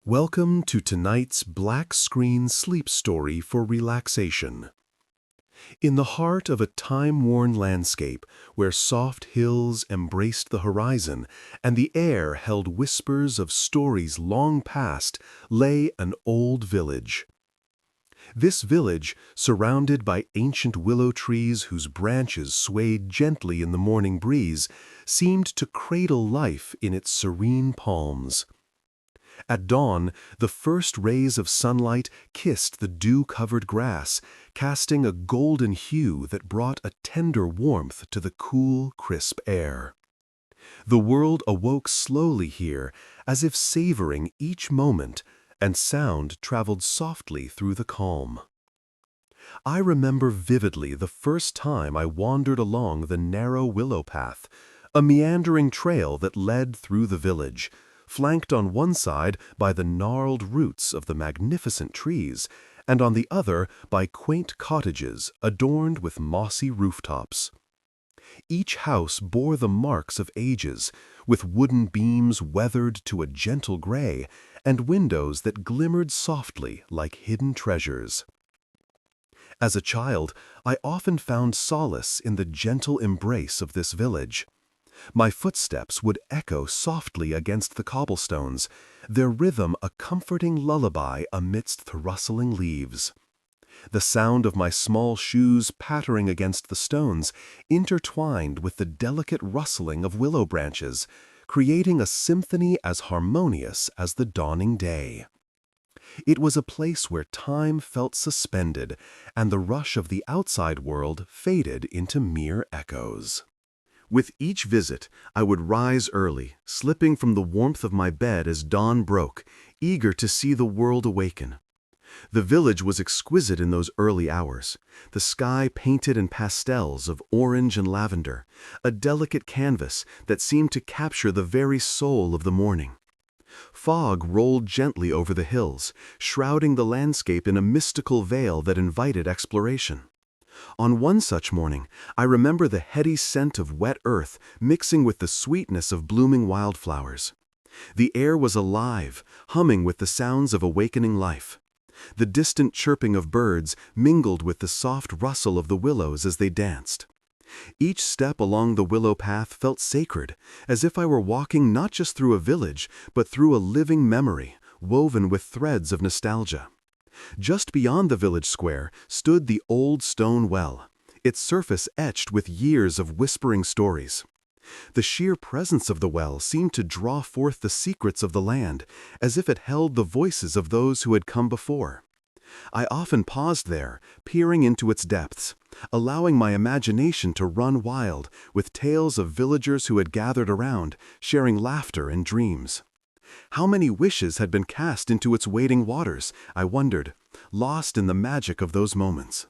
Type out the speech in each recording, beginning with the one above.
Welcome to tonight's black screen sleep story for relaxation. In the heart of a time-worn landscape where soft hills embraced the horizon and the air held whispers of stories long past, lay an old village. This village, surrounded by ancient willow trees whose branches swayed gently in the morning breeze, seemed to cradle life in its serene palms. At dawn, the first rays of sunlight kissed the dew-covered grass, casting a golden hue that brought a tender warmth to the cool, crisp air. The world awoke slowly here, as if savoring each moment, and sound traveled softly through the calm. I remember vividly the first time I wandered along the narrow willow path, a meandering trail that led through the village, flanked on one side by the gnarled roots of the magnificent trees, and on the other by quaint cottages adorned with mossy rooftops. Each house bore the marks of ages, with wooden beams weathered to a gentle gray, and windows that glimmered softly like hidden treasures. As a child, I often found solace in the gentle embrace of this village. My footsteps would echo softly against the cobblestones, their rhythm a comforting lullaby amidst the rustling leaves. The sound of my small shoes pattering against the stones intertwined with the delicate rustling of willow branches, creating a symphony as harmonious as the dawning day. It was a place where time felt suspended, and the rush of the outside world faded into mere echoes. With each visit, I would rise early, slipping from the warmth of my bed as dawn broke, eager to see the world awaken. The village was exquisite in those early hours, the sky painted in pastels of orange and lavender, a delicate canvas that seemed to capture the very soul of the morning. Fog rolled gently over the hills, shrouding the landscape in a mystical veil that invited exploration. On one such morning, I remember the heady scent of wet earth mixing with the sweetness of blooming wildflowers. The air was alive, humming with the sounds of awakening life. The distant chirping of birds mingled with the soft rustle of the willows as they danced. Each step along the willow path felt sacred, as if I were walking not just through a village, but through a living memory, woven with threads of nostalgia. Just beyond the village square stood the old stone well, its surface etched with years of whispering stories. The sheer presence of the well seemed to draw forth the secrets of the land, as if it held the voices of those who had come before. I often paused there, peering into its depths, allowing my imagination to run wild with tales of villagers who had gathered around, sharing laughter and dreams. How many wishes had been cast into its waiting waters, I wondered, lost in the magic of those moments.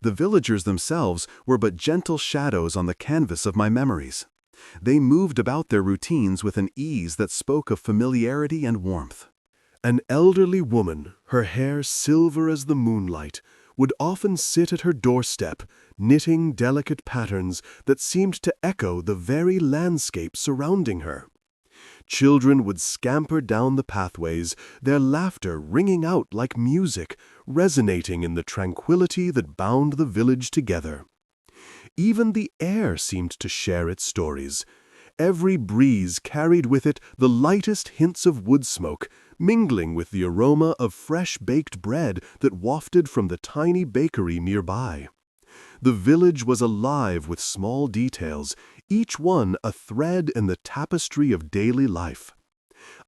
The villagers themselves were but gentle shadows on the canvas of my memories. They moved about their routines with an ease that spoke of familiarity and warmth. An elderly woman, her hair silver as the moonlight, would often sit at her doorstep, knitting delicate patterns that seemed to echo the very landscape surrounding her. Children would scamper down the pathways, their laughter ringing out like music, resonating in the tranquility that bound the village together. Even the air seemed to share its stories. Every breeze carried with it the lightest hints of wood smoke, mingling with the aroma of fresh baked bread that wafted from the tiny bakery nearby. The village was alive with small details, each one a thread in the tapestry of daily life.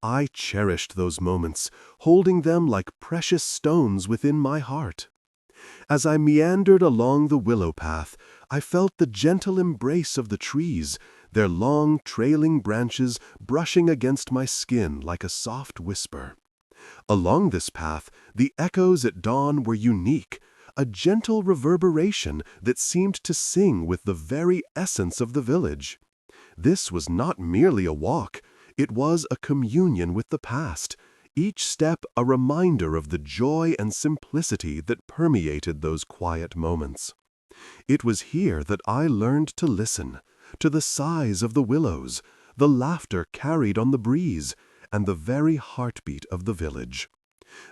I cherished those moments, holding them like precious stones within my heart. As I meandered along the willow path, I felt the gentle embrace of the trees, their long trailing branches brushing against my skin like a soft whisper. Along this path, the echoes at dawn were unique, a gentle reverberation that seemed to sing with the very essence of the village. This was not merely a walk, it was a communion with the past, each step a reminder of the joy and simplicity that permeated those quiet moments. It was here that I learned to listen, to the sighs of the willows, the laughter carried on the breeze, and the very heartbeat of the village.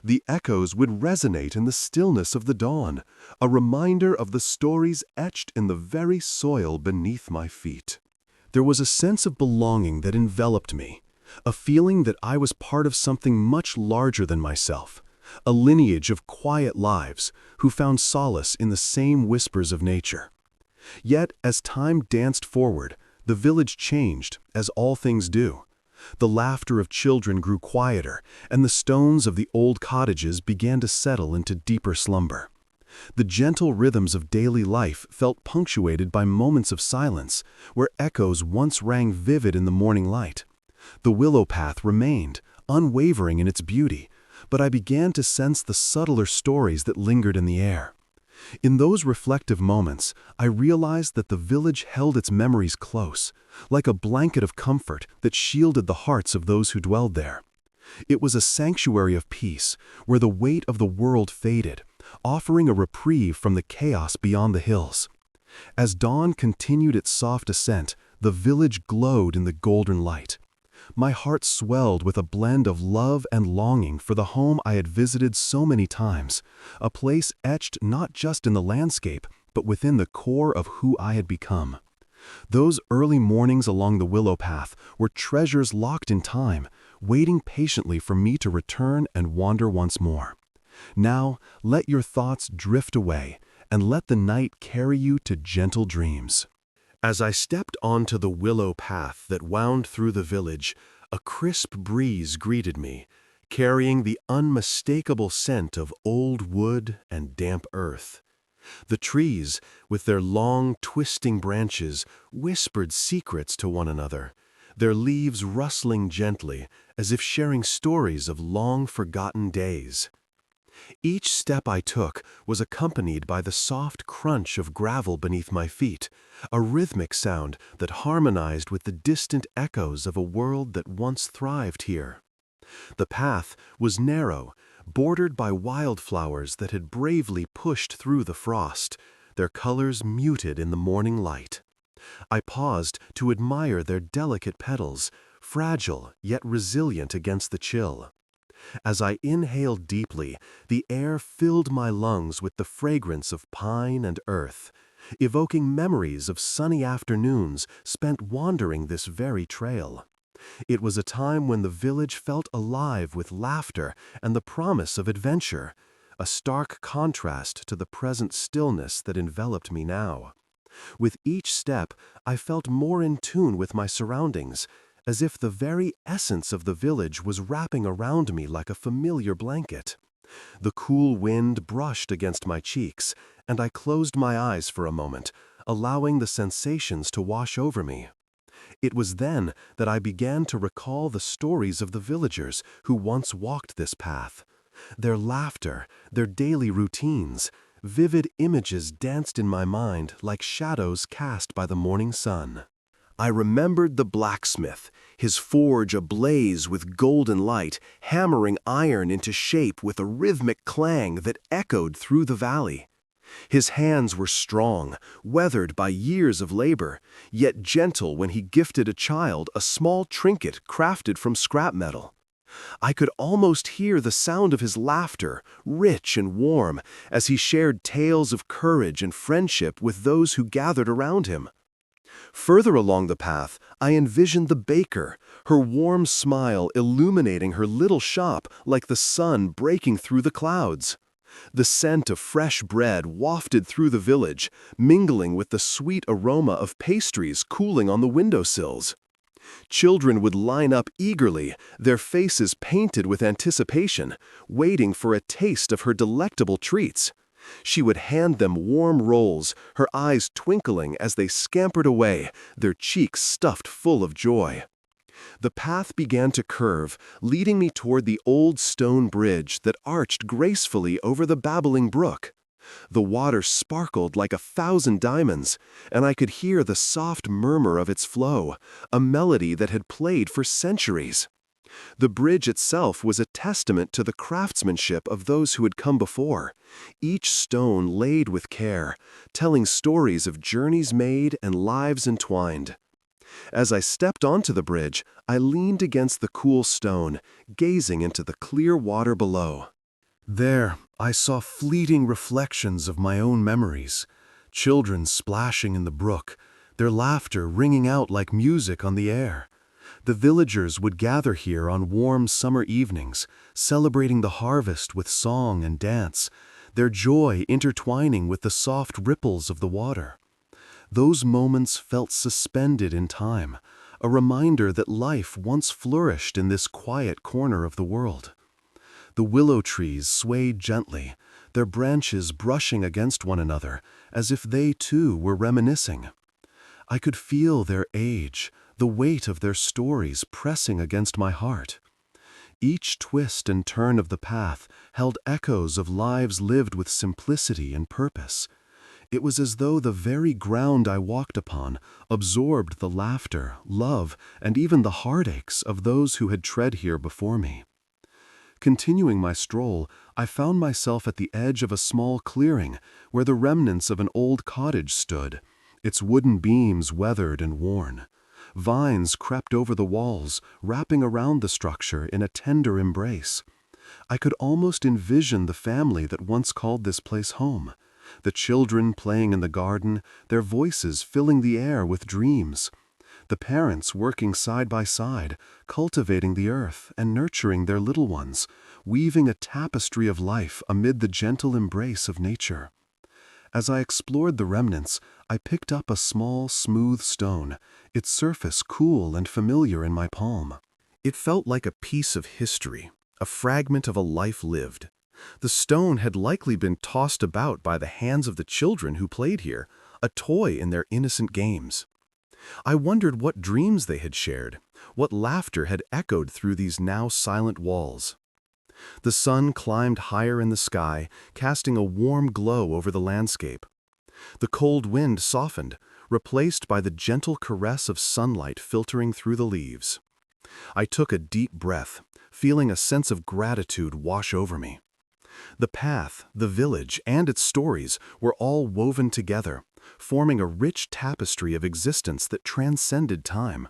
The echoes would resonate in the stillness of the dawn, a reminder of the stories etched in the very soil beneath my feet. There was a sense of belonging that enveloped me, a feeling that I was part of something much larger than myself, a lineage of quiet lives who found solace in the same whispers of nature. Yet, as time danced forward, the village changed, as all things do. The laughter of children grew quieter, and the stones of the old cottages began to settle into deeper slumber. The gentle rhythms of daily life felt punctuated by moments of silence, where echoes once rang vivid in the morning light. The willow path remained, unwavering in its beauty, but I began to sense the subtler stories that lingered in the air. In those reflective moments, I realized that the village held its memories close, like a blanket of comfort that shielded the hearts of those who dwelled there. It was a sanctuary of peace, where the weight of the world faded, offering a reprieve from the chaos beyond the hills. As dawn continued its soft ascent, the village glowed in the golden light. My heart swelled with a blend of love and longing for the home I had visited so many times, a place etched not just in the landscape, but within the core of who I had become. Those early mornings along the willow path were treasures locked in time, waiting patiently for me to return and wander once more. Now, let your thoughts drift away, and let the night carry you to gentle dreams. As I stepped onto the willow path that wound through the village, a crisp breeze greeted me, carrying the unmistakable scent of old wood and damp earth. The trees, with their long, twisting branches, whispered secrets to one another, their leaves rustling gently, as if sharing stories of long-forgotten days. Each step I took was accompanied by the soft crunch of gravel beneath my feet, a rhythmic sound that harmonized with the distant echoes of a world that once thrived here. The path was narrow, bordered by wildflowers that had bravely pushed through the frost, their colors muted in the morning light. I paused to admire their delicate petals, fragile yet resilient against the chill. As I inhaled deeply, the air filled my lungs with the fragrance of pine and earth, evoking memories of sunny afternoons spent wandering this very trail. It was a time when the village felt alive with laughter and the promise of adventure, a stark contrast to the present stillness that enveloped me now. With each step, I felt more in tune with my surroundings, as if the very essence of the village was wrapping around me like a familiar blanket. The cool wind brushed against my cheeks, and I closed my eyes for a moment, allowing the sensations to wash over me. It was then that I began to recall the stories of the villagers who once walked this path. Their laughter, their daily routines, vivid images danced in my mind like shadows cast by the morning sun. I remembered the blacksmith, his forge ablaze with golden light, hammering iron into shape with a rhythmic clang that echoed through the valley. His hands were strong, weathered by years of labor, yet gentle when he gifted a child a small trinket crafted from scrap metal. I could almost hear the sound of his laughter, rich and warm, as he shared tales of courage and friendship with those who gathered around him. Further along the path, I envisioned the baker, her warm smile illuminating her little shop like the sun breaking through the clouds. The scent of fresh bread wafted through the village, mingling with the sweet aroma of pastries cooling on the windowsills. Children would line up eagerly, their faces painted with anticipation, waiting for a taste of her delectable treats. She would hand them warm rolls, her eyes twinkling as they scampered away, their cheeks stuffed full of joy. The path began to curve, leading me toward the old stone bridge that arched gracefully over the babbling brook. The water sparkled like 1,000 diamonds, and I could hear the soft murmur of its flow, a melody that had played for centuries. The bridge itself was a testament to the craftsmanship of those who had come before, each stone laid with care, telling stories of journeys made and lives entwined. As I stepped onto the bridge, I leaned against the cool stone, gazing into the clear water below. There, I saw fleeting reflections of my own memories, children splashing in the brook, their laughter ringing out like music on the air. The villagers would gather here on warm summer evenings, celebrating the harvest with song and dance, their joy intertwining with the soft ripples of the water. Those moments felt suspended in time, a reminder that life once flourished in this quiet corner of the world. The willow trees swayed gently, their branches brushing against one another, as if they too were reminiscing. I could feel their age, the weight of their stories pressing against my heart. Each twist and turn of the path held echoes of lives lived with simplicity and purpose. It was as though the very ground I walked upon absorbed the laughter, love, and even the heartaches of those who had tread here before me. Continuing my stroll, I found myself at the edge of a small clearing where the remnants of an old cottage stood, its wooden beams weathered and worn. Vines crept over the walls, wrapping around the structure in a tender embrace. I could almost envision the family that once called this place home. The children playing in the garden, their voices filling the air with dreams. The parents working side by side, cultivating the earth and nurturing their little ones, weaving a tapestry of life amid the gentle embrace of nature. As I explored the remnants, I picked up a small, smooth stone, its surface cool and familiar in my palm. It felt like a piece of history, a fragment of a life lived. The stone had likely been tossed about by the hands of the children who played here, a toy in their innocent games. I wondered what dreams they had shared, what laughter had echoed through these now silent walls. The sun climbed higher in the sky, casting a warm glow over the landscape. The cold wind softened, replaced by the gentle caress of sunlight filtering through the leaves. I took a deep breath, feeling a sense of gratitude wash over me. The path, the village, and its stories were all woven together, forming a rich tapestry of existence that transcended time.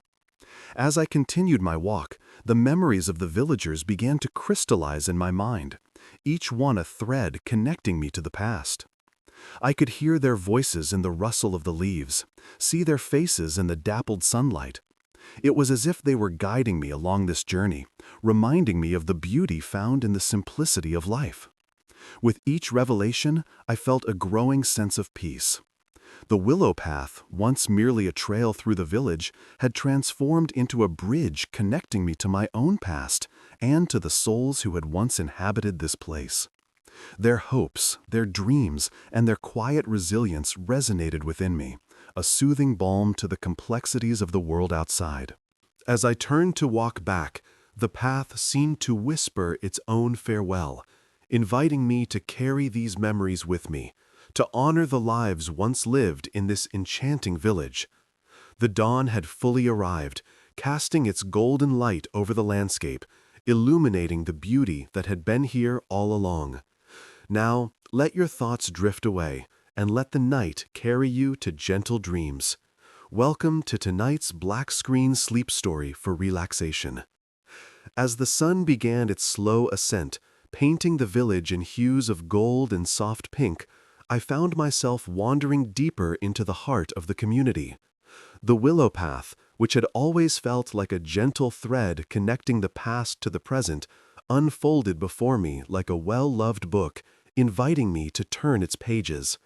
As I continued my walk, the memories of the villagers began to crystallize in my mind, each one a thread connecting me to the past. I could hear their voices in the rustle of the leaves, see their faces in the dappled sunlight. It was as if they were guiding me along this journey, reminding me of the beauty found in the simplicity of life. With each revelation, I felt a growing sense of peace. The willow path, once merely a trail through the village, had transformed into a bridge connecting me to my own past and to the souls who had once inhabited this place. Their hopes, their dreams, and their quiet resilience resonated within me, a soothing balm to the complexities of the world outside. As I turned to walk back, the path seemed to whisper its own farewell, inviting me to carry these memories with me, to honor the lives once lived in this enchanting village. The dawn had fully arrived, casting its golden light over the landscape, illuminating the beauty that had been here all along. Now, let your thoughts drift away, and let the night carry you to gentle dreams. Welcome to tonight's black screen sleep story for relaxation. As the sun began its slow ascent, painting the village in hues of gold and soft pink, I found myself wandering deeper into the heart of the community. The willow path, which had always felt like a gentle thread connecting the past to the present, unfolded before me like a well-loved book, inviting me to turn its pages.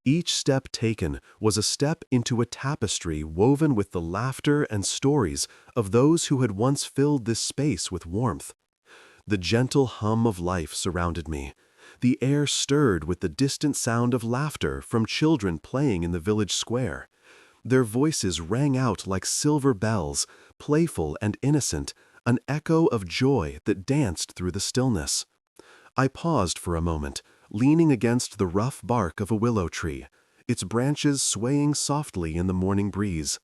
Each step taken was a step into a tapestry woven with the laughter and stories of those who had once filled this space with warmth. The gentle hum of life surrounded me. The air stirred with the distant sound of laughter from children playing in the village square. Their voices rang out like silver bells, playful and innocent, an echo of joy that danced through the stillness. I paused for a moment, leaning against the rough bark of a willow tree, its branches swaying softly in the morning breeze.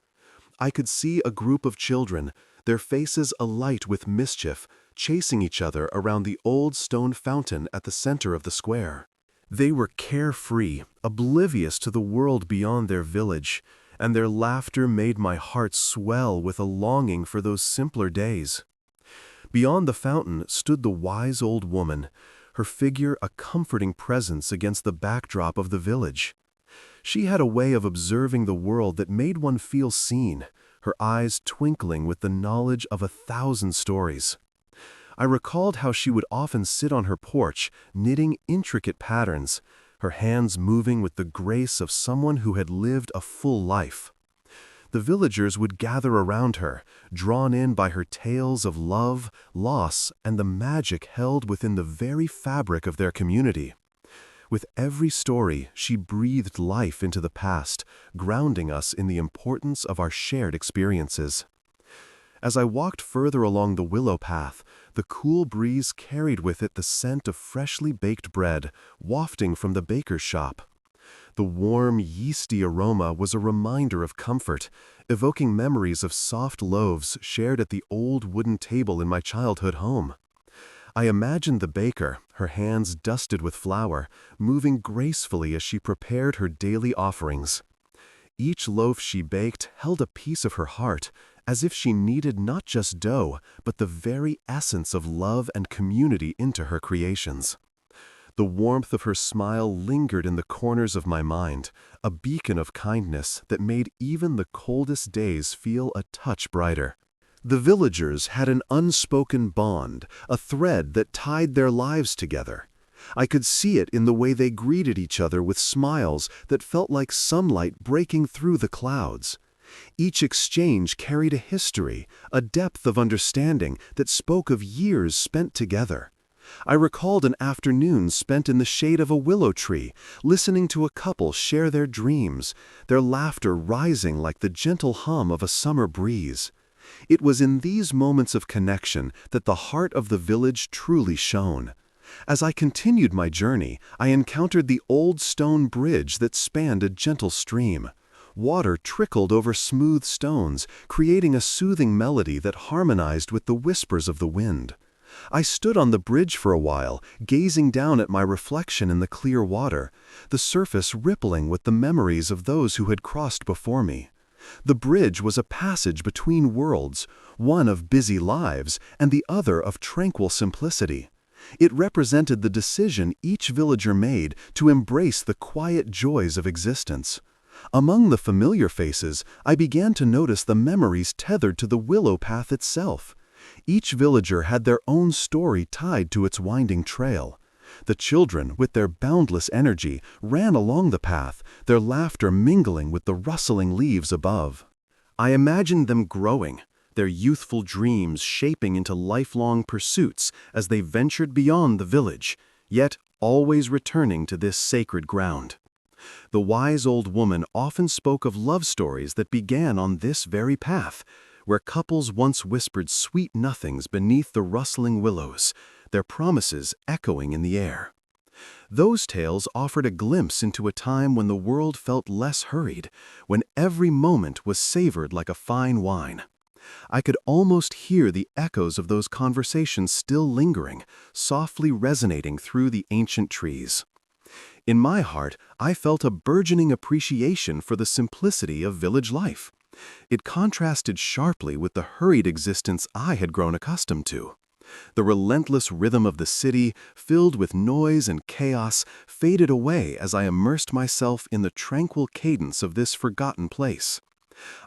I could see a group of children, their faces alight with mischief, chasing each other around the old stone fountain at the center of the square. They were carefree, oblivious to the world beyond their village, and their laughter made my heart swell with a longing for those simpler days. Beyond the fountain stood the wise old woman, her figure a comforting presence against the backdrop of the village. She had a way of observing the world that made one feel seen, her eyes twinkling with the knowledge of 1,000 stories. I recalled how she would often sit on her porch, knitting intricate patterns, her hands moving with the grace of someone who had lived a full life. The villagers would gather around her, drawn in by her tales of love, loss, and the magic held within the very fabric of their community. With every story, she breathed life into the past, grounding us in the importance of our shared experiences. As I walked further along the willow path, the cool breeze carried with it the scent of freshly baked bread, wafting from the baker's shop. The warm, yeasty aroma was a reminder of comfort, evoking memories of soft loaves shared at the old wooden table in my childhood home. I imagined the baker, her hands dusted with flour, moving gracefully as she prepared her daily offerings. Each loaf she baked held a piece of her heart, as if she kneaded not just dough, but the very essence of love and community into her creations. The warmth of her smile lingered in the corners of my mind, a beacon of kindness that made even the coldest days feel a touch brighter. The villagers had an unspoken bond, a thread that tied their lives together. I could see it in the way they greeted each other with smiles that felt like sunlight breaking through the clouds. Each exchange carried a history, a depth of understanding that spoke of years spent together. I recalled an afternoon spent in the shade of a willow tree, listening to a couple share their dreams, their laughter rising like the gentle hum of a summer breeze. It was in these moments of connection that the heart of the village truly shone. As I continued my journey, I encountered the old stone bridge that spanned a gentle stream. Water trickled over smooth stones, creating a soothing melody that harmonized with the whispers of the wind. I stood on the bridge for a while, gazing down at my reflection in the clear water, the surface rippling with the memories of those who had crossed before me. The bridge was a passage between worlds, one of busy lives and the other of tranquil simplicity. It represented the decision each villager made to embrace the quiet joys of existence. Among the familiar faces, I began to notice the memories tethered to the willow path itself. Each villager had their own story tied to its winding trail. The children, with their boundless energy, ran along the path, their laughter mingling with the rustling leaves above. I imagined them growing, their youthful dreams shaping into lifelong pursuits as they ventured beyond the village, yet always returning to this sacred ground. The wise old woman often spoke of love stories that began on this very path, where couples once whispered sweet nothings beneath the rustling willows, their promises echoing in the air. Those tales offered a glimpse into a time when the world felt less hurried, when every moment was savored like a fine wine. I could almost hear the echoes of those conversations still lingering, softly resonating through the ancient trees. In my heart, I felt a burgeoning appreciation for the simplicity of village life. It contrasted sharply with the hurried existence I had grown accustomed to. The relentless rhythm of the city, filled with noise and chaos, faded away as I immersed myself in the tranquil cadence of this forgotten place.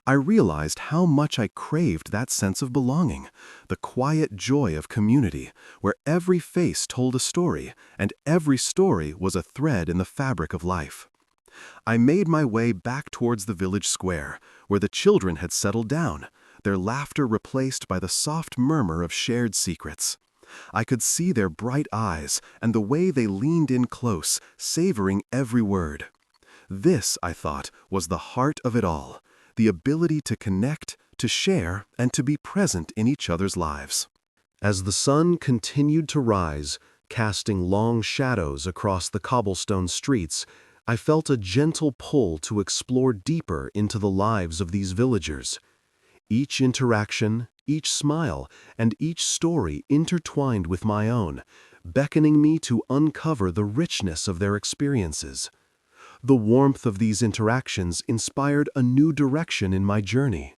I realized how much I craved that sense of belonging, the quiet joy of community, where every face told a story, and every story was a thread in the fabric of life. I made my way back towards the village square, where the children had settled down, their laughter replaced by the soft murmur of shared secrets. I could see their bright eyes and the way they leaned in close, savoring every word. This, I thought, was the heart of it all, the ability to connect, to share, and to be present in each other's lives. As the sun continued to rise, casting long shadows across the cobblestone streets, I felt a gentle pull to explore deeper into the lives of these villagers. Each interaction, each smile, and each story intertwined with my own, beckoning me to uncover the richness of their experiences. The warmth of these interactions inspired a new direction in my journey.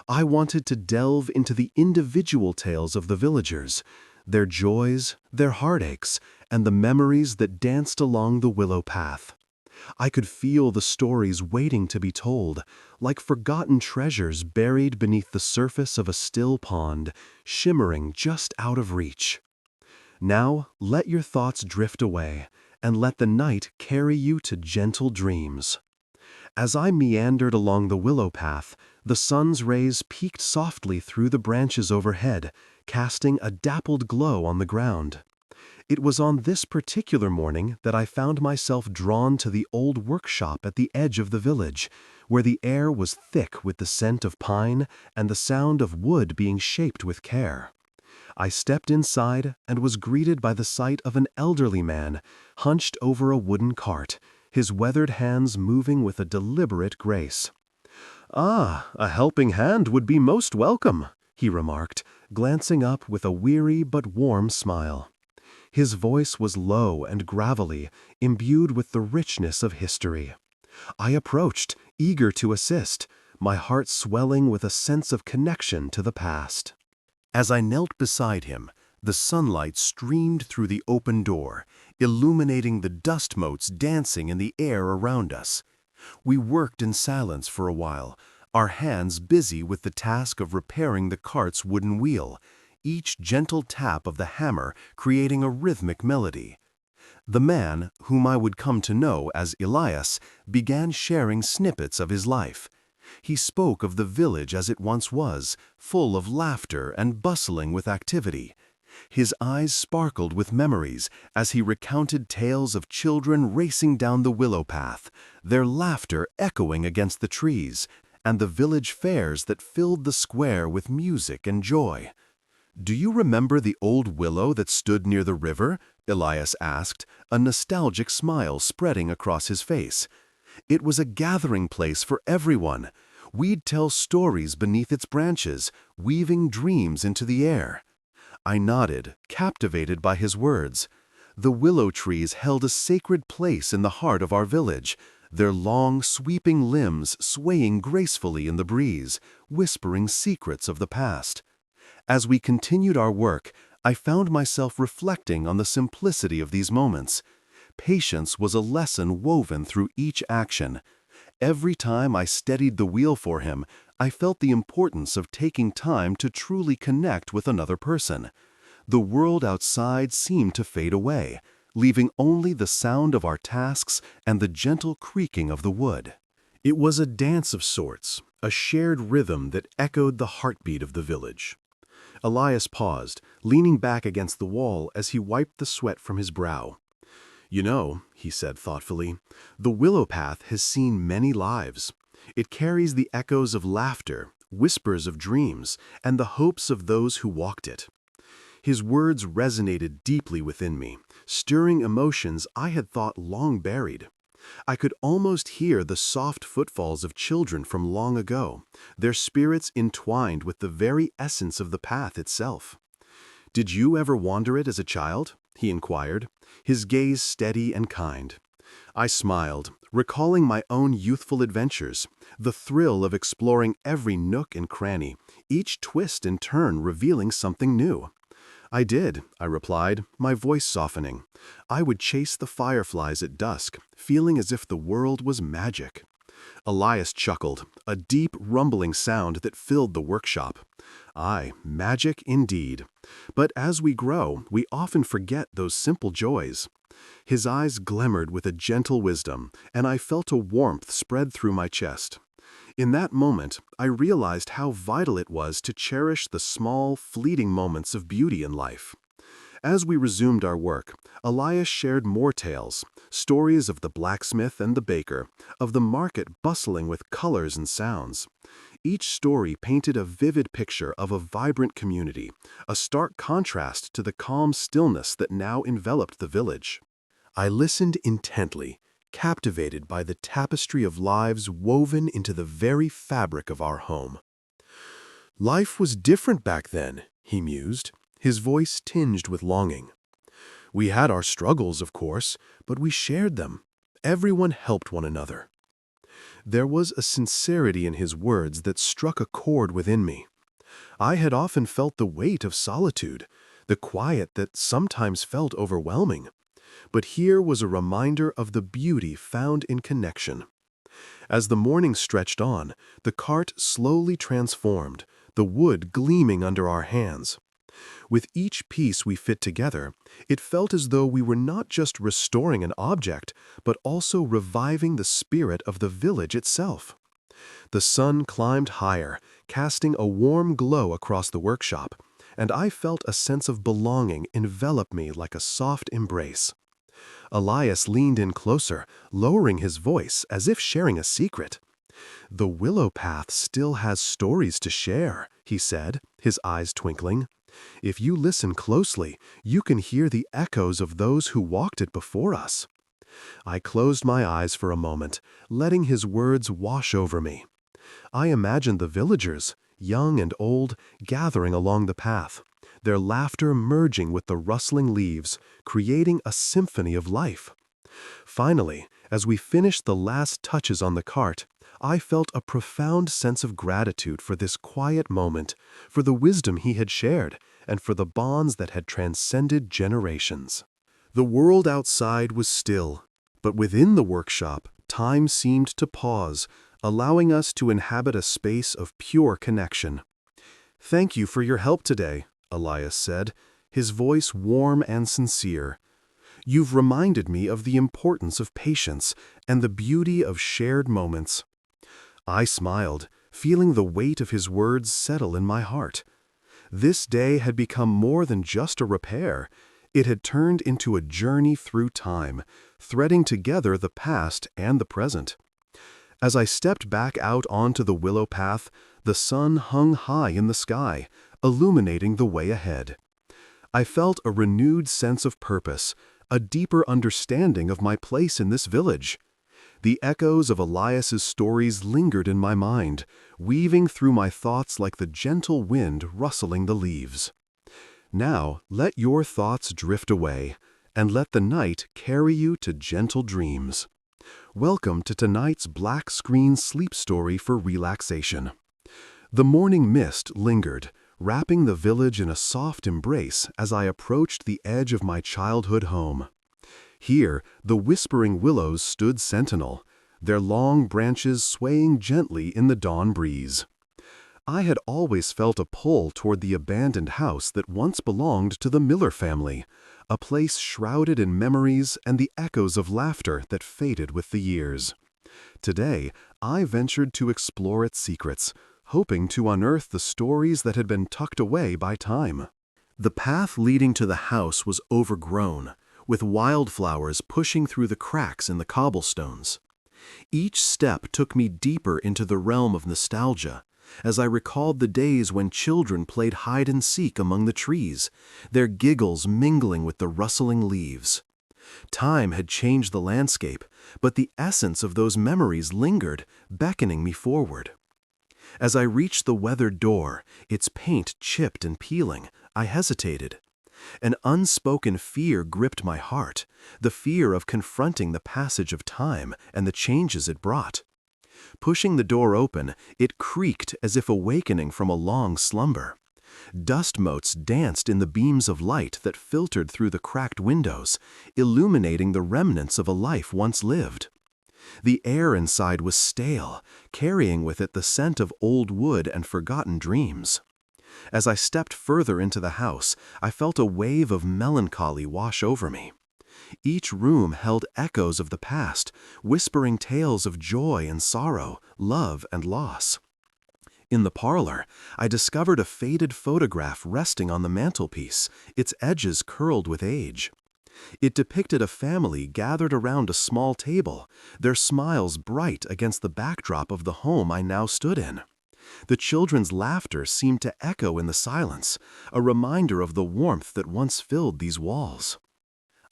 I wanted to delve into the individual tales of the villagers, their joys, their heartaches, and the memories that danced along the Willow path. I could feel the stories waiting to be told, like forgotten treasures buried beneath the surface of a still pond, shimmering just out of reach. Now, let your thoughts drift away, and let the night carry you to gentle dreams. As I meandered along the willow path, the sun's rays peeked softly through the branches overhead, casting a dappled glow on the ground. It was on this particular morning that I found myself drawn to the old workshop at the edge of the village, where the air was thick with the scent of pine and the sound of wood being shaped with care. I stepped inside and was greeted by the sight of an elderly man, hunched over a wooden cart, his weathered hands moving with a deliberate grace. "Ah, a helping hand would be most welcome," he remarked, glancing up with a weary but warm smile. His voice was low and gravelly, imbued with the richness of history. I approached, eager to assist, my heart swelling with a sense of connection to the past. As I knelt beside him, the sunlight streamed through the open door, illuminating the dust motes dancing in the air around us. We worked in silence for a while, our hands busy with the task of repairing the cart's wooden wheel, each gentle tap of the hammer creating a rhythmic melody. The man, whom I would come to know as Elias, began sharing snippets of his life. He spoke of the village as it once was, full of laughter and bustling with activity. His eyes sparkled with memories as he recounted tales of children racing down the willow path, their laughter echoing against the trees, and the village fairs that filled the square with music and joy. "Do you remember the old willow that stood near the river?" Elias asked, a nostalgic smile spreading across his face. "It was a gathering place for everyone. We'd tell stories beneath its branches, weaving dreams into the air." I nodded, captivated by his words. The willow trees held a sacred place in the heart of our village, their long, sweeping limbs swaying gracefully in the breeze, whispering secrets of the past. As we continued our work, I found myself reflecting on the simplicity of these moments. Patience was a lesson woven through each action. Every time I steadied the wheel for him, I felt the importance of taking time to truly connect with another person. The world outside seemed to fade away, leaving only the sound of our tasks and the gentle creaking of the wood. It was a dance of sorts, a shared rhythm that echoed the heartbeat of the village. Elias paused, leaning back against the wall as he wiped the sweat from his brow. "You know," he said thoughtfully, "the willow path has seen many lives. It carries the echoes of laughter, whispers of dreams, and the hopes of those who walked it." His words resonated deeply within me, stirring emotions I had thought long buried. I could almost hear the soft footfalls of children from long ago, their spirits entwined with the very essence of the path itself. "Did you ever wander it as a child?" he inquired, his gaze steady and kind. I smiled, recalling my own youthful adventures, the thrill of exploring every nook and cranny, each twist and turn revealing something new. "I did," I replied, my voice softening. "I would chase the fireflies at dusk, feeling as if the world was magic." Elias chuckled, a deep, rumbling sound that filled the workshop. "Aye, magic indeed. But as we grow, we often forget those simple joys." His eyes glimmered with a gentle wisdom, and I felt a warmth spread through my chest. In that moment, I realized how vital it was to cherish the small, fleeting moments of beauty in life. As we resumed our work, Elias shared more tales, stories of the blacksmith and the baker, of the market bustling with colors and sounds. Each story painted a vivid picture of a vibrant community, a stark contrast to the calm stillness that now enveloped the village. I listened intently, captivated by the tapestry of lives woven into the very fabric of our home. "Life was different back then," he mused, his voice tinged with longing. "We had our struggles, of course, but we shared them. Everyone helped one another. There was a sincerity in his words that struck a chord within me. I had often felt the weight of solitude, the quiet that sometimes felt overwhelming. But here was a reminder of the beauty found in connection. As the morning stretched on, the cart slowly transformed, the wood gleaming under our hands. With each piece we fit together, it felt as though we were not just restoring an object, but also reviving the spirit of the village itself. The sun climbed higher, casting a warm glow across the workshop, and I felt a sense of belonging envelop me like a soft embrace. Elias leaned in closer, lowering his voice as if sharing a secret. "The willow path still has stories to share," he said, his eyes twinkling. "If you listen closely, you can hear the echoes of those who walked it before us." I closed my eyes for a moment, letting his words wash over me. I imagined the villagers, young and old, gathering along the path, their laughter merging with the rustling leaves, creating a symphony of life. Finally, as we finished the last touches on the cart, I felt a profound sense of gratitude for this quiet moment, for the wisdom he had shared, and for the bonds that had transcended generations. The world outside was still, but within the workshop, time seemed to pause, allowing us to inhabit a space of pure connection. "Thank you for your help today," Elias said, his voice warm and sincere. "You've reminded me of the importance of patience and the beauty of shared moments." I smiled, feeling the weight of his words settle in my heart. This day had become more than just a repair. It had turned into a journey through time, threading together the past and the present. As I stepped back out onto the willow path, the sun hung high in the sky, illuminating the way ahead. I felt a renewed sense of purpose, a deeper understanding of my place in this village. The echoes of Elias's stories lingered in my mind, weaving through my thoughts like the gentle wind rustling the leaves. Now let your thoughts drift away, and let the night carry you to gentle dreams. Welcome to tonight's black screen sleep story for relaxation. The morning mist lingered, wrapping the village in a soft embrace as I approached the edge of my childhood home. Here, the whispering willows stood sentinel, their long branches swaying gently in the dawn breeze. I had always felt a pull toward the abandoned house that once belonged to the Miller family, a place shrouded in memories and the echoes of laughter that faded with the years. Today, I ventured to explore its secrets, hoping to unearth the stories that had been tucked away by time. The path leading to the house was overgrown, with wildflowers pushing through the cracks in the cobblestones. Each step took me deeper into the realm of nostalgia, as I recalled the days when children played hide-and-seek among the trees, their giggles mingling with the rustling leaves. Time had changed the landscape, but the essence of those memories lingered, beckoning me forward. As I reached the weathered door, its paint chipped and peeling, I hesitated. An unspoken fear gripped my heart, the fear of confronting the passage of time and the changes it brought. Pushing the door open, it creaked as if awakening from a long slumber. Dust motes danced in the beams of light that filtered through the cracked windows, illuminating the remnants of a life once lived. The air inside was stale, carrying with it the scent of old wood and forgotten dreams. As I stepped further into the house, I felt a wave of melancholy wash over me. Each room held echoes of the past, whispering tales of joy and sorrow, love and loss. In the parlor, I discovered a faded photograph resting on the mantelpiece, its edges curled with age. It depicted a family gathered around a small table, their smiles bright against the backdrop of the home I now stood in. The children's laughter seemed to echo in the silence, a reminder of the warmth that once filled these walls.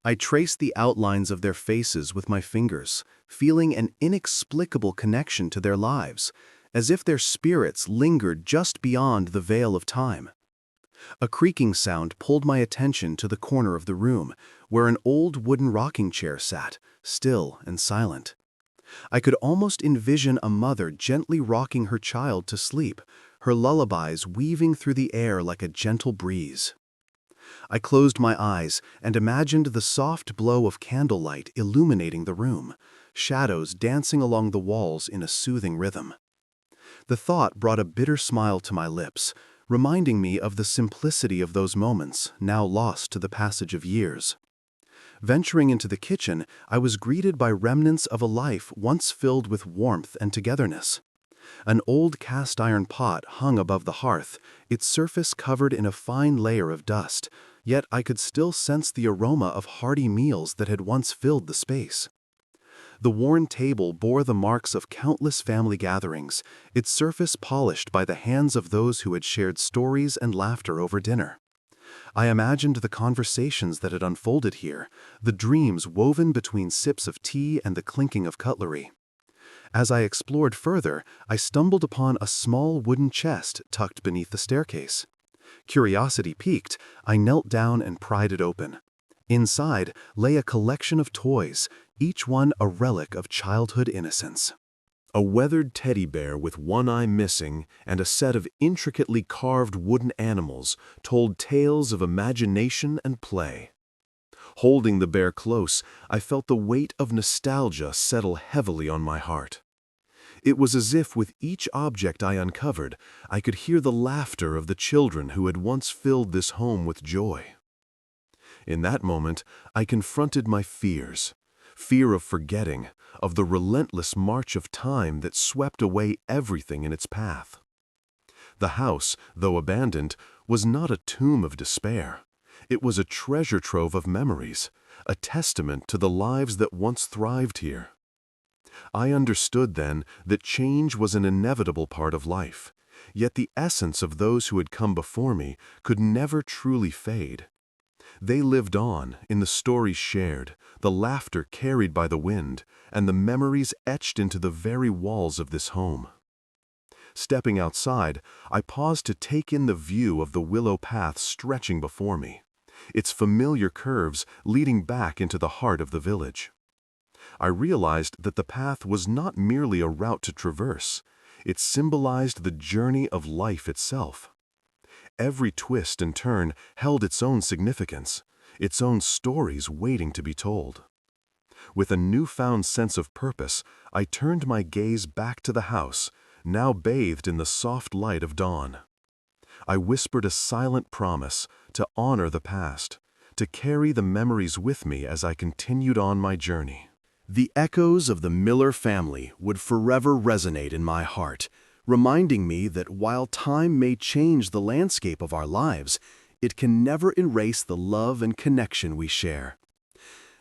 I traced the outlines of their faces with my fingers, feeling an inexplicable connection to their lives, as if their spirits lingered just beyond the veil of time. A creaking sound pulled my attention to the corner of the room, where an old wooden rocking chair sat, still and silent. I could almost envision a mother gently rocking her child to sleep, her lullabies weaving through the air like a gentle breeze. I closed my eyes and imagined the soft glow of candlelight illuminating the room, shadows dancing along the walls in a soothing rhythm. The thought brought a bitter smile to my lips, reminding me of the simplicity of those moments, now lost to the passage of years. Venturing into the kitchen, I was greeted by remnants of a life once filled with warmth and togetherness. An old cast-iron pot hung above the hearth, its surface covered in a fine layer of dust, yet I could still sense the aroma of hearty meals that had once filled the space. The worn table bore the marks of countless family gatherings, its surface polished by the hands of those who had shared stories and laughter over dinner. I imagined the conversations that had unfolded here, the dreams woven between sips of tea and the clinking of cutlery. As I explored further, I stumbled upon a small wooden chest tucked beneath the staircase. Curiosity piqued, I knelt down and pried it open. Inside lay a collection of toys, each one a relic of childhood innocence. A weathered teddy bear with one eye missing and a set of intricately carved wooden animals told tales of imagination and play. Holding the bear close, I felt the weight of nostalgia settle heavily on my heart. It was as if with each object I uncovered, I could hear the laughter of the children who had once filled this home with joy. In that moment, I confronted my fears. Fear of forgetting, of the relentless march of time that swept away everything in its path. The house, though abandoned, was not a tomb of despair. It was a treasure trove of memories, a testament to the lives that once thrived here. I understood then that change was an inevitable part of life, yet the essence of those who had come before me could never truly fade. They lived on in the stories shared, the laughter carried by the wind, and the memories etched into the very walls of this home. Stepping outside, I paused to take in the view of the willow path stretching before me, its familiar curves leading back into the heart of the village. I realized that the path was not merely a route to traverse, it symbolized the journey of life itself. Every twist and turn held its own significance, its own stories waiting to be told. With a newfound sense of purpose, I turned my gaze back to the house, now bathed in the soft light of dawn. I whispered a silent promise to honor the past, to carry the memories with me as I continued on my journey. The echoes of the Miller family would forever resonate in my heart, reminding me that while time may change the landscape of our lives, it can never erase the love and connection we share.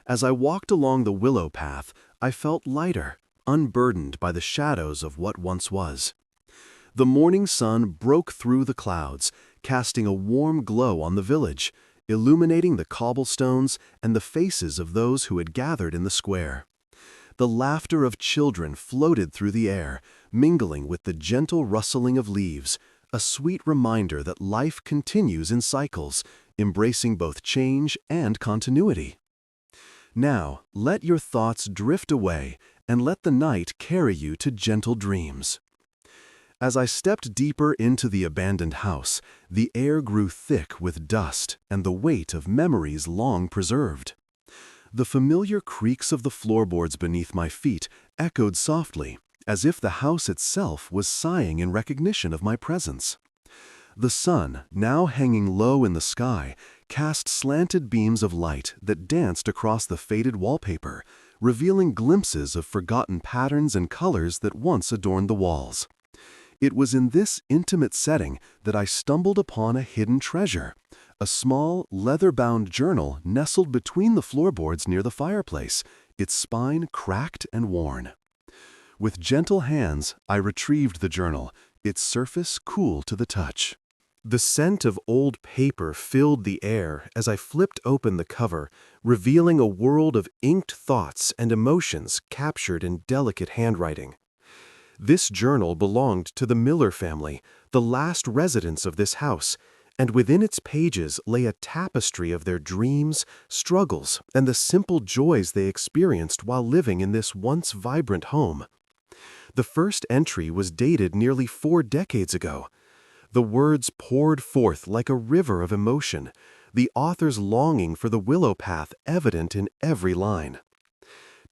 As I walked along the willow path, I felt lighter, unburdened by the shadows of what once was. The morning sun broke through the clouds, casting a warm glow on the village, illuminating the cobblestones and the faces of those who had gathered in the square. The laughter of children floated through the air, mingling with the gentle rustling of leaves, a sweet reminder that life continues in cycles, embracing both change and continuity. Now, let your thoughts drift away and let the night carry you to gentle dreams. As I stepped deeper into the abandoned house, the air grew thick with dust and the weight of memories long preserved. The familiar creaks of the floorboards beneath my feet echoed softly, as if the house itself was sighing in recognition of my presence. The sun, now hanging low in the sky, cast slanted beams of light that danced across the faded wallpaper, revealing glimpses of forgotten patterns and colors that once adorned the walls. It was in this intimate setting that I stumbled upon a hidden treasure, a small, leather-bound journal nestled between the floorboards near the fireplace, its spine cracked and worn. With gentle hands, I retrieved the journal, its surface cool to the touch. The scent of old paper filled the air as I flipped open the cover, revealing a world of inked thoughts and emotions captured in delicate handwriting. This journal belonged to the Miller family, the last residents of this house, and within its pages lay a tapestry of their dreams, struggles, and the simple joys they experienced while living in this once vibrant home. The first entry was dated nearly 4 decades ago. The words poured forth like a river of emotion, the author's longing for the willow path evident in every line.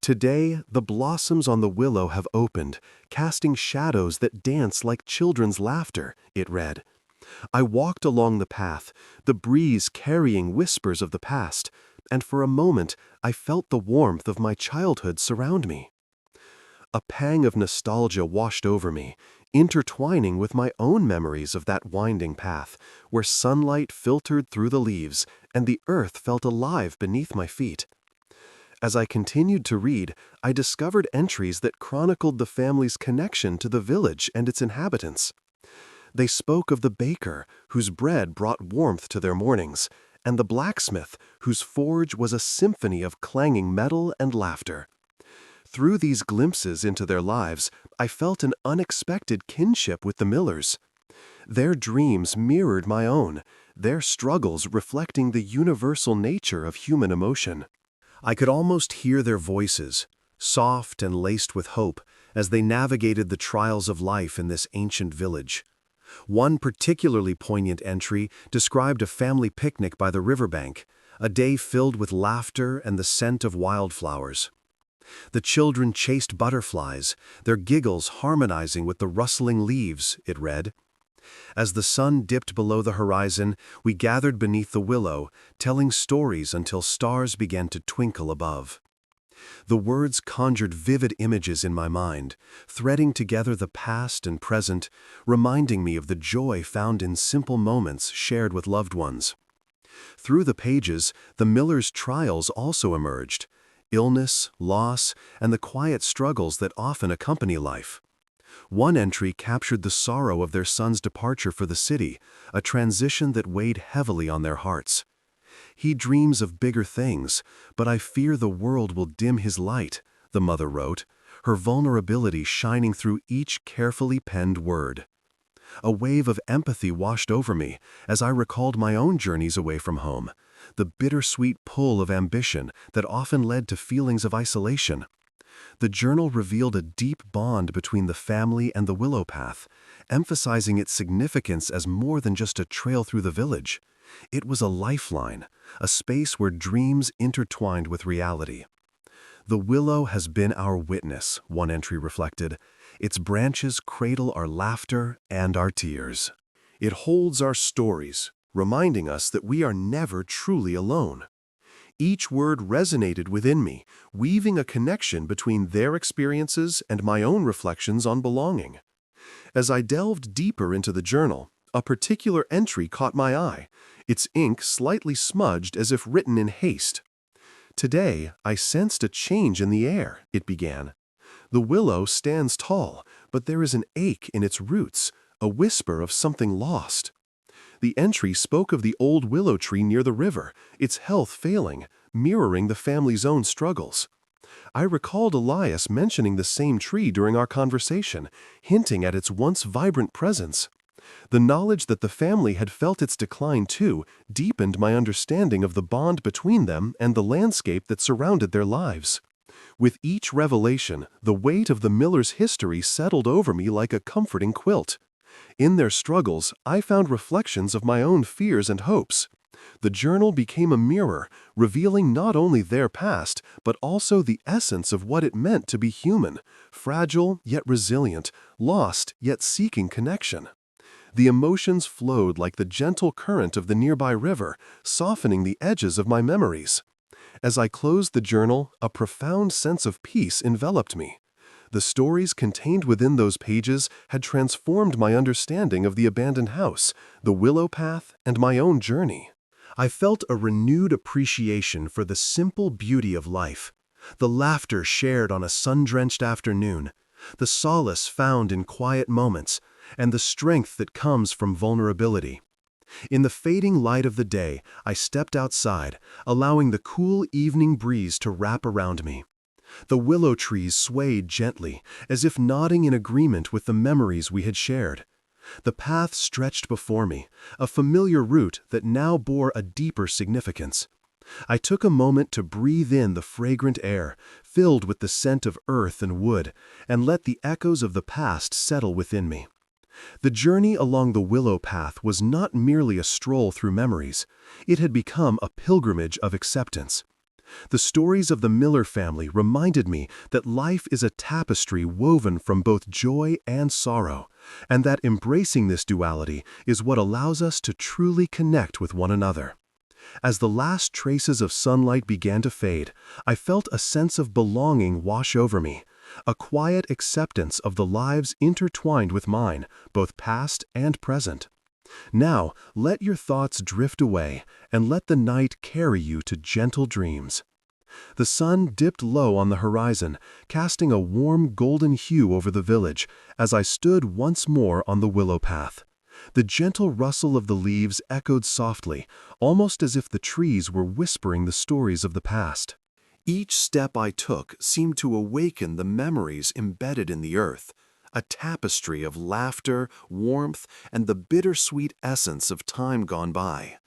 Today, the blossoms on the willow have opened, casting shadows that dance like children's laughter, it read. I walked along the path, the breeze carrying whispers of the past, and for a moment I felt the warmth of my childhood surround me. A pang of nostalgia washed over me, intertwining with my own memories of that winding path, where sunlight filtered through the leaves and the earth felt alive beneath my feet. As I continued to read, I discovered entries that chronicled the family's connection to the village and its inhabitants. They spoke of the baker, whose bread brought warmth to their mornings, and the blacksmith, whose forge was a symphony of clanging metal and laughter. Through these glimpses into their lives, I felt an unexpected kinship with the Millers. Their dreams mirrored my own, their struggles reflecting the universal nature of human emotion. I could almost hear their voices, soft and laced with hope, as they navigated the trials of life in this ancient village. One particularly poignant entry described a family picnic by the riverbank, a day filled with laughter and the scent of wildflowers. The children chased butterflies, their giggles harmonizing with the rustling leaves, it read. As the sun dipped below the horizon, we gathered beneath the willow, telling stories until stars began to twinkle above. The words conjured vivid images in my mind, threading together the past and present, reminding me of the joy found in simple moments shared with loved ones. Through the pages, the Millers' trials also emerged: illness, loss, and the quiet struggles that often accompany life. One entry captured the sorrow of their son's departure for the city, a transition that weighed heavily on their hearts. He dreams of bigger things, but I fear the world will dim his light, the mother wrote, her vulnerability shining through each carefully penned word. A wave of empathy washed over me as I recalled my own journeys away from home, the bittersweet pull of ambition that often led to feelings of isolation. The journal revealed a deep bond between the family and the willow path, emphasizing its significance as more than just a trail through the village. It was a lifeline, a space where dreams intertwined with reality. The willow has been our witness, one entry reflected. Its branches cradle our laughter and our tears. It holds our stories, reminding us that we are never truly alone. Each word resonated within me, weaving a connection between their experiences and my own reflections on belonging. As I delved deeper into the journal, a particular entry caught my eye, its ink slightly smudged as if written in haste. Today, I sensed a change in the air, it began. The willow stands tall, but there is an ache in its roots, a whisper of something lost. The entry spoke of the old willow tree near the river, its health failing, mirroring the family's own struggles. I recalled Elias mentioning the same tree during our conversation, hinting at its once vibrant presence. The knowledge that the family had felt its decline too deepened my understanding of the bond between them and the landscape that surrounded their lives. With each revelation, the weight of the Millers' history settled over me like a comforting quilt. In their struggles, I found reflections of my own fears and hopes. The journal became a mirror, revealing not only their past, but also the essence of what it meant to be human, fragile yet resilient, lost yet seeking connection. The emotions flowed like the gentle current of the nearby river, softening the edges of my memories. As I closed the journal, a profound sense of peace enveloped me. The stories contained within those pages had transformed my understanding of the abandoned house, the willow path, and my own journey. I felt a renewed appreciation for the simple beauty of life, the laughter shared on a sun-drenched afternoon, the solace found in quiet moments, and the strength that comes from vulnerability. In the fading light of the day, I stepped outside, allowing the cool evening breeze to wrap around me. The willow trees swayed gently, as if nodding in agreement with the memories we had shared. The path stretched before me, a familiar route that now bore a deeper significance. I took a moment to breathe in the fragrant air, filled with the scent of earth and wood, and let the echoes of the past settle within me. The journey along the Willow path was not merely a stroll through memories. It had become a pilgrimage of acceptance. The stories of the Miller family reminded me that life is a tapestry woven from both joy and sorrow, and that embracing this duality is what allows us to truly connect with one another. As the last traces of sunlight began to fade, I felt a sense of belonging wash over me, a quiet acceptance of the lives intertwined with mine, both past and present. Now, let your thoughts drift away, and let the night carry you to gentle dreams. The sun dipped low on the horizon, casting a warm golden hue over the village, as I stood once more on the Willow path. The gentle rustle of the leaves echoed softly, almost as if the trees were whispering the stories of the past. Each step I took seemed to awaken the memories embedded in the earth, a tapestry of laughter, warmth, and the bittersweet essence of time gone by.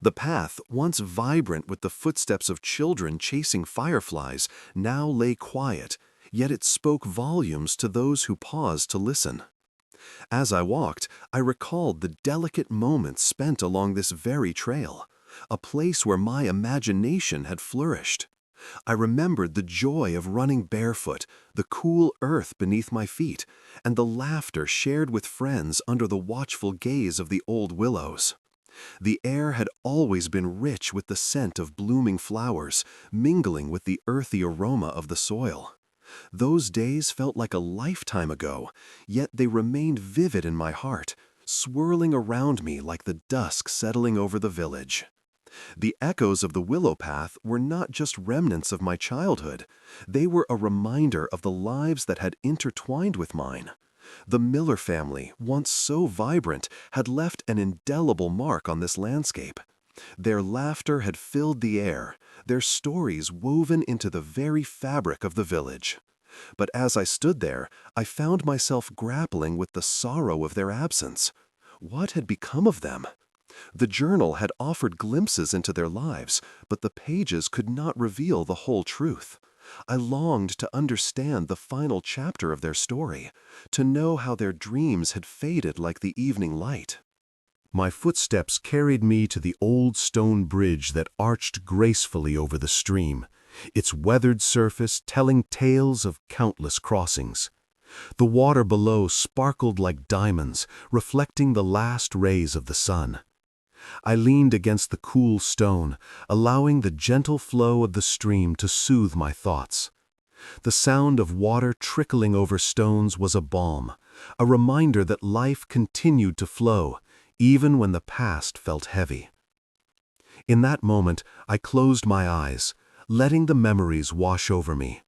The path, once vibrant with the footsteps of children chasing fireflies, now lay quiet, yet it spoke volumes to those who paused to listen. As I walked, I recalled the delicate moments spent along this very trail, a place where my imagination had flourished. I remembered the joy of running barefoot, the cool earth beneath my feet, and the laughter shared with friends under the watchful gaze of the old willows. The air had always been rich with the scent of blooming flowers, mingling with the earthy aroma of the soil. Those days felt like a lifetime ago, yet they remained vivid in my heart, swirling around me like the dusk settling over the village. The echoes of the Willow path were not just remnants of my childhood. They were a reminder of the lives that had intertwined with mine. The Miller family, once so vibrant, had left an indelible mark on this landscape. Their laughter had filled the air, their stories woven into the very fabric of the village. But as I stood there, I found myself grappling with the sorrow of their absence. What had become of them? The journal had offered glimpses into their lives, but the pages could not reveal the whole truth. I longed to understand the final chapter of their story, to know how their dreams had faded like the evening light. My footsteps carried me to the old stone bridge that arched gracefully over the stream, its weathered surface telling tales of countless crossings. The water below sparkled like diamonds, reflecting the last rays of the sun. I leaned against the cool stone, allowing the gentle flow of the stream to soothe my thoughts. The sound of water trickling over stones was a balm, a reminder that life continued to flow, even when the past felt heavy. In that moment, I closed my eyes, letting the memories wash over me.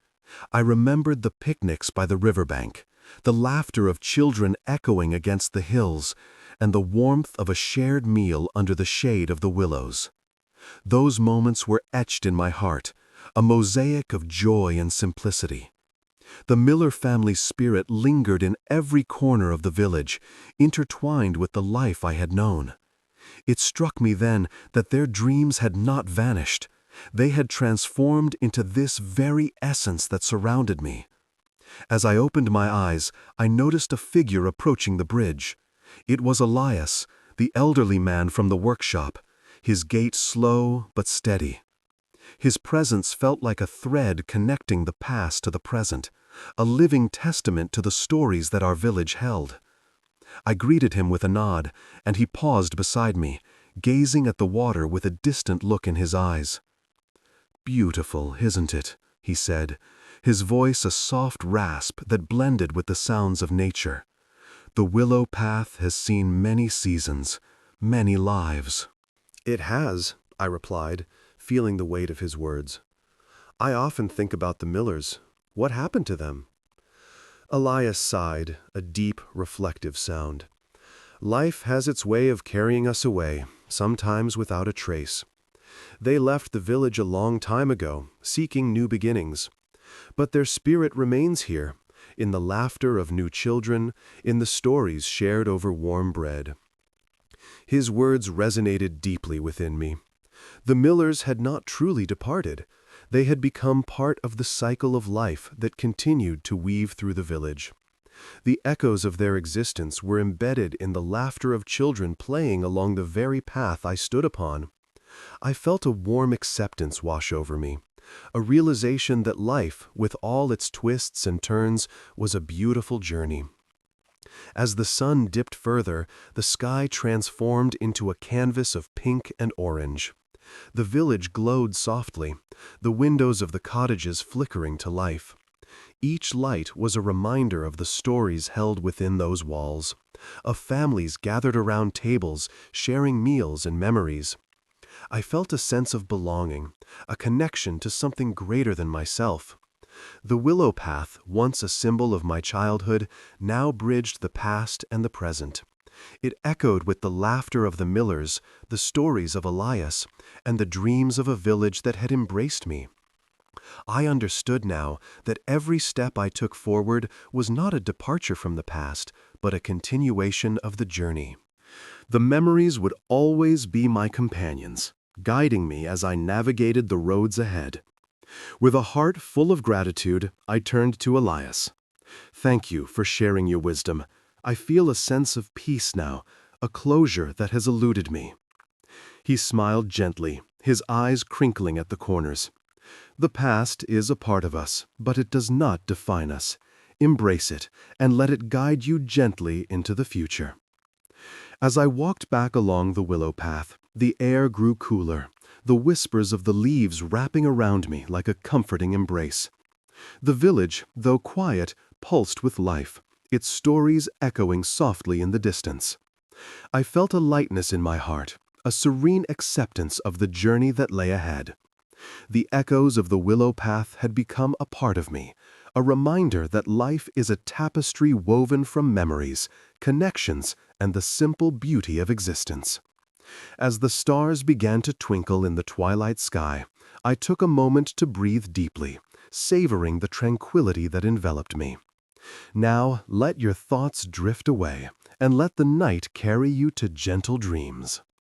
I remembered the picnics by the riverbank, the laughter of children echoing against the hills, and the warmth of a shared meal under the shade of the willows. Those moments were etched in my heart, a mosaic of joy and simplicity. The Miller family's spirit lingered in every corner of the village, intertwined with the life I had known. It struck me then that their dreams had not vanished. They had transformed into this very essence that surrounded me. As I opened my eyes, I noticed a figure approaching the bridge. It was Elias, the elderly man from the workshop, his gait slow but steady. His presence felt like a thread connecting the past to the present, a living testament to the stories that our village held. I greeted him with a nod, and he paused beside me, gazing at the water with a distant look in his eyes. "Beautiful, isn't it?" he said, his voice a soft rasp that blended with the sounds of nature. "The Willow path has seen many seasons, many lives." "It has," I replied, feeling the weight of his words. "I often think about the Millers. What happened to them?" Elias sighed, a deep, reflective sound. "Life has its way of carrying us away, sometimes without a trace. They left the village a long time ago, seeking new beginnings. But their spirit remains here, in the laughter of new children, in the stories shared over warm bread. His words resonated deeply within me. The Millers had not truly departed. They had become part of the cycle of life that continued to weave through the village. The echoes of their existence were embedded in the laughter of children playing along the very path I stood upon. I felt a warm acceptance wash over me, a realization that life, with all its twists and turns, was a beautiful journey. As the sun dipped further, the sky transformed into a canvas of pink and orange. The village glowed softly, the windows of the cottages flickering to life. Each light was a reminder of the stories held within those walls, of families gathered around tables, sharing meals and memories. I felt a sense of belonging, a connection to something greater than myself. The willow path, once a symbol of my childhood, now bridged the past and the present. It echoed with the laughter of the Millers, the stories of Elias, and the dreams of a village that had embraced me. I understood now that every step I took forward was not a departure from the past, but a continuation of the journey. The memories would always be my companions, guiding me as I navigated the roads ahead. With a heart full of gratitude, I turned to Elias. "Thank you for sharing your wisdom. I feel a sense of peace now, a closure that has eluded me." He smiled gently, his eyes crinkling at the corners. "The past is a part of us, but it does not define us. Embrace it, and let it guide you gently into the future." As I walked back along the willow path, the air grew cooler, the whispers of the leaves wrapping around me like a comforting embrace. The village, though quiet, pulsed with life, its stories echoing softly in the distance. I felt a lightness in my heart, a serene acceptance of the journey that lay ahead. The echoes of the willow path had become a part of me, a reminder that life is a tapestry woven from memories, connections, and the simple beauty of existence. As the stars began to twinkle in the twilight sky, I took a moment to breathe deeply, savoring the tranquility that enveloped me. Now let your thoughts drift away, and let the night carry you to gentle dreams.